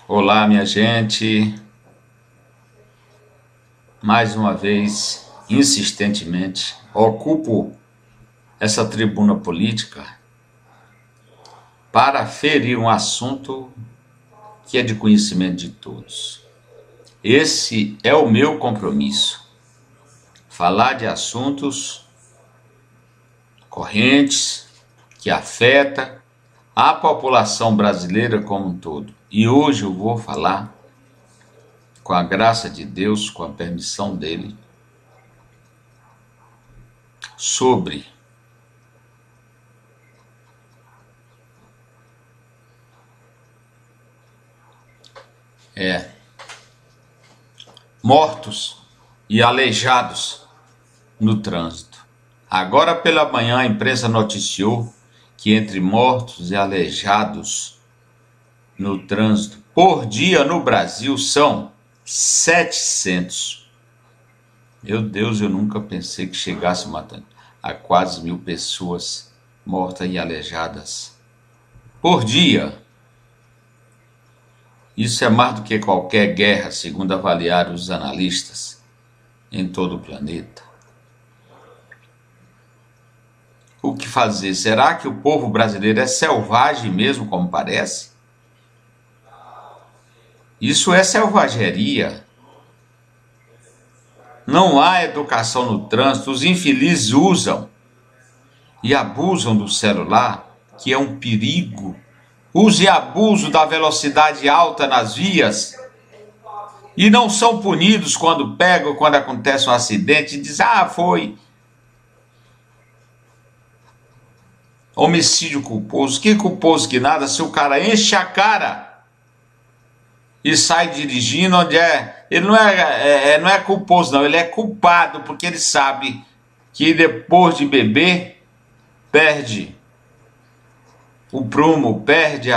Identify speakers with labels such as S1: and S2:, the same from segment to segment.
S1: Olá, minha gente. Mais uma vez, insistentemente, ocupo essa tribuna política para ferir um assunto que é de conhecimento de todos. Esse é o meu compromisso. Falar de assuntos correntes que afetam a população brasileira como um todo. E hoje eu vou falar, com a graça de Deus, com a permissão dele, sobre mortos e aleijados no trânsito. Agora pela manhã a imprensa noticiou que entre mortos e aleijados no trânsito por dia no Brasil são 700. Meu Deus, eu nunca pensei que chegasse matando a quase 1.000 pessoas mortas e aleijadas por dia. Isso é mais do que qualquer guerra, segundo avaliaram os analistas em todo o planeta. O que fazer? Será que o povo brasileiro é selvagem mesmo, como parece? Isso é selvageria. Não há educação no trânsito, os infelizes usam e abusam do celular, que é um perigo. Uso e abuso da velocidade alta nas vias e não são punidos quando pegam, quando acontece um acidente e dizem, foi homicídio culposo. Que culposo que nada, se o cara enche a cara e sai dirigindo, onde ele não é culposo não, ele é culpado, porque ele sabe que depois de beber, perde o prumo, perde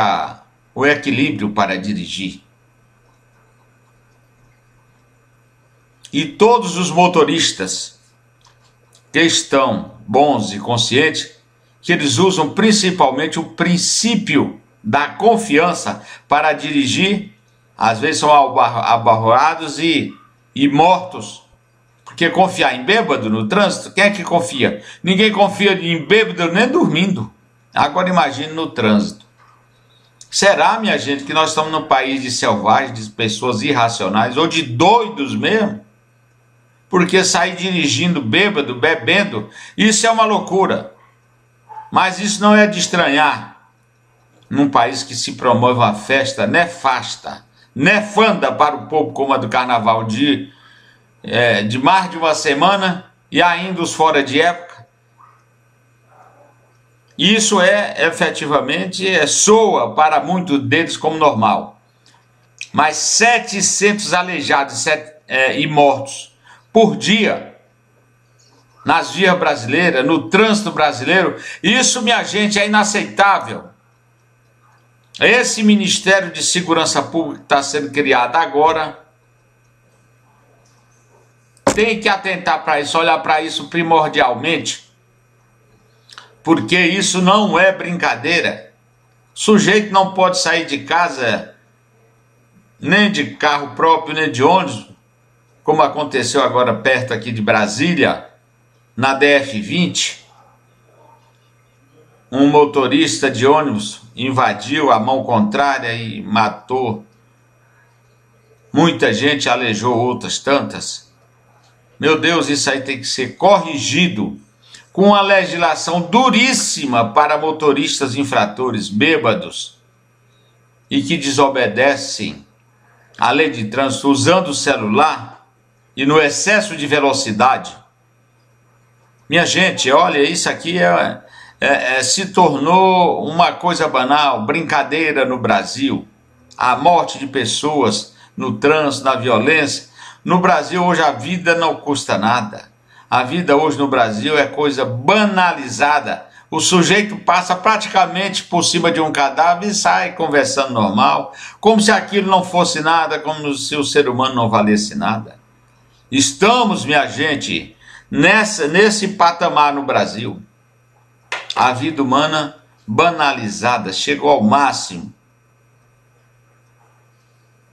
S1: o equilíbrio para dirigir. E todos os motoristas que estão bons e conscientes, que eles usam principalmente o princípio da confiança para dirigir, às vezes são abarroados e mortos. Porque confiar em bêbado no trânsito, quem é que confia? Ninguém confia em bêbado nem dormindo. Agora imagine no trânsito. Será, minha gente, que nós estamos num país de selvagens, de pessoas irracionais ou de doidos mesmo? Porque sair dirigindo bêbado, bebendo, isso é uma loucura. Mas isso não é de estranhar num país que se promove uma festa nefasta, nefanda para o povo, como a do carnaval de mais de uma semana e ainda os fora de época. Isso efetivamente soa para muitos deles como normal. Mas 700 aleijados e mortos por dia nas vias brasileiras, no trânsito brasileiro, isso, minha gente, é inaceitável. Esse Ministério de Segurança Pública que está sendo criado agora tem que atentar para isso, olhar para isso primordialmente, porque isso não é brincadeira. O sujeito não pode sair de casa, nem de carro próprio, nem de ônibus, como aconteceu agora perto aqui de Brasília, na DF-20, um motorista de ônibus invadiu a mão contrária e matou muita gente, aleijou outras tantas. Meu Deus, isso aí tem que ser corrigido com uma legislação duríssima para motoristas infratores bêbados e que desobedecem à lei de trânsito usando o celular e no excesso de velocidade. Minha gente, olha, isso aqui se tornou uma coisa banal, brincadeira no Brasil. A morte de pessoas no trânsito, na violência. No Brasil hoje a vida não custa nada. A vida hoje no Brasil é coisa banalizada. O sujeito passa praticamente por cima de um cadáver e sai conversando normal, como se aquilo não fosse nada, como se o ser humano não valesse nada. Estamos, minha gente, nesse patamar no Brasil. A vida humana banalizada, chegou ao máximo.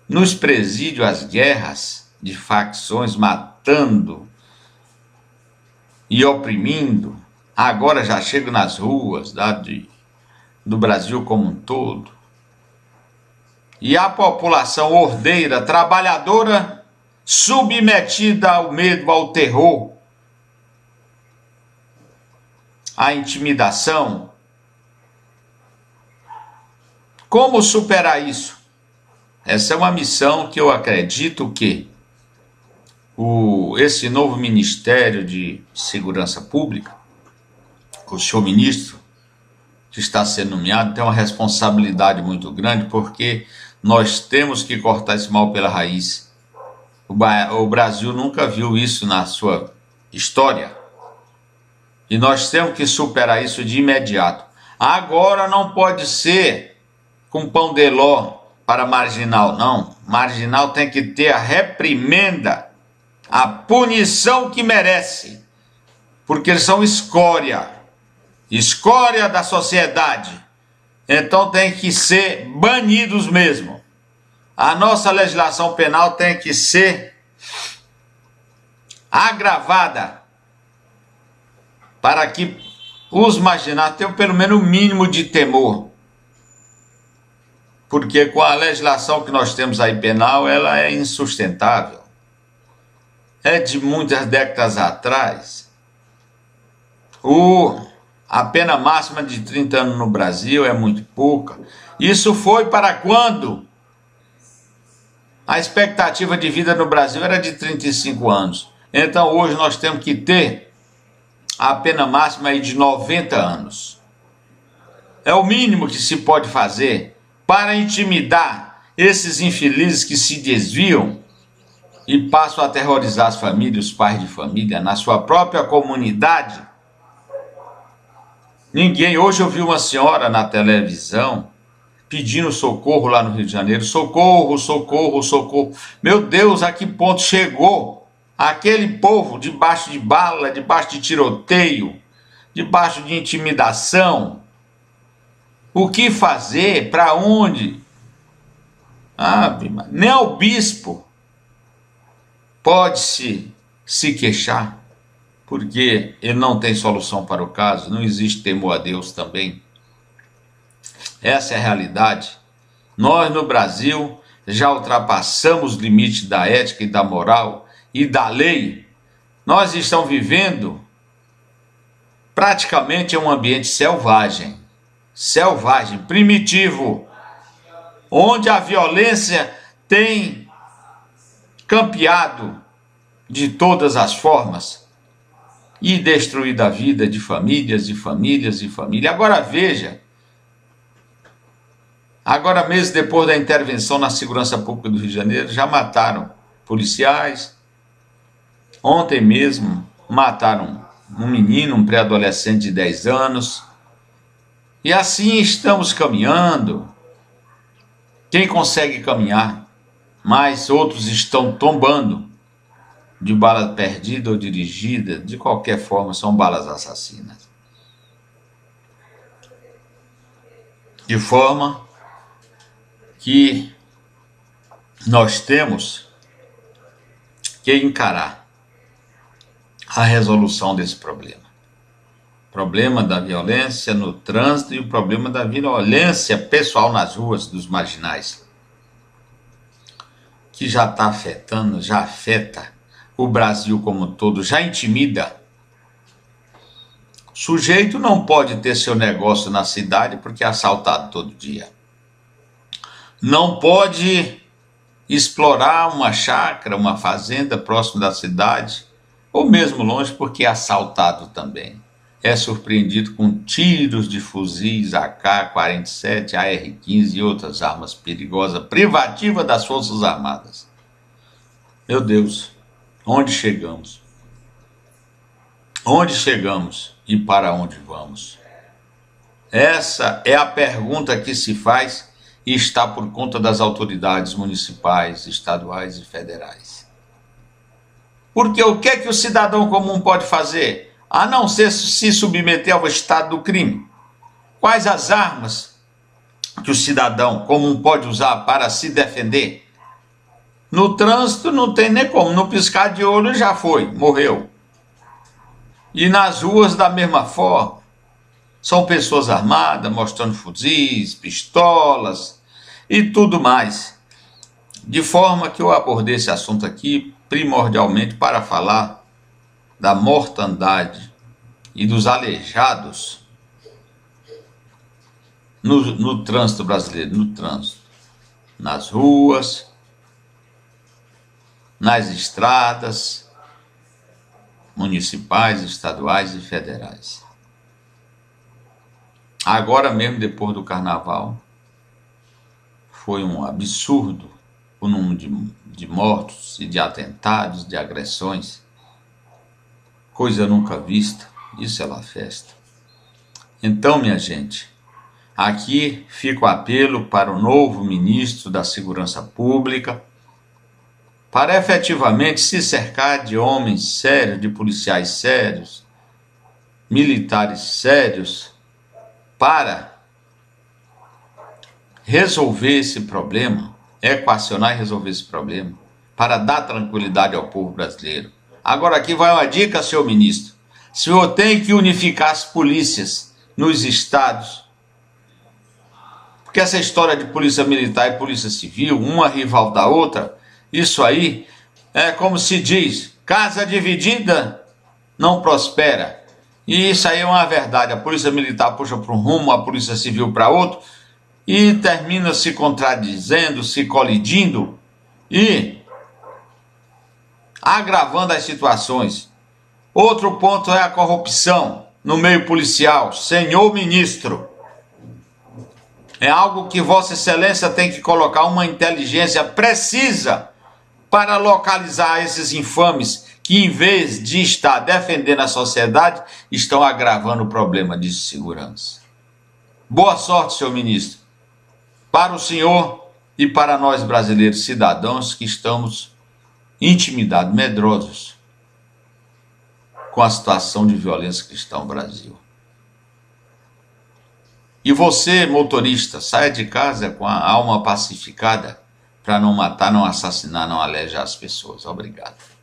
S1: nos presídios as guerras de facções matando e oprimindo, agora já chegam nas ruas do Brasil como um todo. E a população ordeira, trabalhadora, submetida ao medo, ao terror, à intimidação. Como superar isso? Essa é uma missão que eu acredito que esse novo Ministério de Segurança Pública, o senhor ministro que está sendo nomeado, tem uma responsabilidade muito grande, porque nós temos que cortar esse mal pela raiz. O Brasil nunca viu isso na sua história. E nós temos que superar isso de imediato. Agora não pode ser com pão de ló para marginal, não. Marginal tem que ter a reprimenda, a punição que merece, porque eles são escória da sociedade. Então tem que ser banidos mesmo. A nossa legislação penal tem que ser agravada para que os marginais tenham pelo menos o mínimo de temor. Porque com a legislação que nós temos aí penal, ela é insustentável. É de muitas décadas atrás. A pena máxima de 30 anos no Brasil é muito pouca. Isso foi para quando a expectativa de vida no Brasil era de 35 anos. Então hoje nós temos que ter a pena máxima aí de 90 anos. É o mínimo que se pode fazer para intimidar esses infelizes que se desviam e passam a aterrorizar as famílias, os pais de família, na sua própria comunidade. Hoje eu vi uma senhora na televisão pedindo socorro lá no Rio de Janeiro. Socorro, socorro, socorro. Meu Deus, a que ponto chegou aquele povo debaixo de bala, debaixo de tiroteio, debaixo de intimidação? O que fazer? Para onde? Nem o bispo pode se queixar, porque ele não tem solução para o caso, não existe temor a Deus também. Essa é a realidade. Nós no Brasil já ultrapassamos os limites da ética e da moral e da lei. Nós estamos vivendo praticamente em um ambiente selvagem, primitivo, onde a violência tem campeado de todas as formas e destruído a vida de famílias e famílias e famílias. Agora veja, agora mesmo depois da intervenção na segurança pública do Rio de Janeiro, já mataram policiais. Ontem mesmo mataram um menino, um pré-adolescente de 10 anos. E assim estamos caminhando. Quem consegue caminhar, mas outros estão tombando de bala perdida ou dirigida, de qualquer forma, são balas assassinas. De forma que nós temos que encarar a resolução desse problema. O problema da violência no trânsito e o problema da violência pessoal nas ruas dos marginais, que já está afetando, já afeta o Brasil como um todo, já intimida. O sujeito não pode ter seu negócio na cidade porque é assaltado todo dia. Não pode explorar uma chácara, uma fazenda próximo da cidade, ou mesmo longe, porque é assaltado também. É surpreendido com tiros de fuzis AK-47, AR-15 e outras armas perigosas, privativa das Forças Armadas. Meu Deus, onde chegamos? Onde chegamos e para onde vamos? Essa é a pergunta que se faz e está por conta das autoridades municipais, estaduais e federais. Porque o que é que o cidadão comum pode fazer, a não ser se submeter ao estado do crime? Quais as armas que o cidadão comum pode usar para se defender? No trânsito não tem nem como, no piscar de olho já foi, morreu. E nas ruas da mesma forma, são pessoas armadas, mostrando fuzis, pistolas e tudo mais. De forma que eu abordei esse assunto aqui primordialmente para falar da mortandade e dos aleijados no trânsito brasileiro, no trânsito, nas ruas, nas estradas municipais, estaduais e federais. Agora mesmo, depois do carnaval, foi um absurdo o número de mortos e de atentados, de agressões, coisa nunca vista. Isso é uma festa. Então, minha gente, aqui fica o apelo para o novo ministro da Segurança Pública, para efetivamente se cercar de homens sérios, de policiais sérios, militares sérios, para resolver esse problema, equacionar e resolver esse problema, para dar tranquilidade ao povo brasileiro. Agora aqui vai uma dica, senhor ministro. O senhor tem que unificar as polícias nos estados, porque essa história de polícia militar e polícia civil, uma rival da outra, isso aí é como se diz, casa dividida não prospera. E isso aí é uma verdade. A polícia militar puxa para um rumo, a polícia civil para outro, e termina se contradizendo, se colidindo e agravando as situações. Outro ponto é a corrupção no meio policial. Senhor ministro, é algo que Vossa Excelência tem que colocar uma inteligência precisa para localizar esses infames que, em vez de estar defendendo a sociedade, estão agravando o problema de segurança. Boa sorte, senhor ministro, para o senhor e para nós brasileiros cidadãos que estamos intimidados, medrosos com a situação de violência que está no Brasil. E você, motorista, saia de casa com a alma pacificada para não matar, não assassinar, não alejar as pessoas. Obrigado.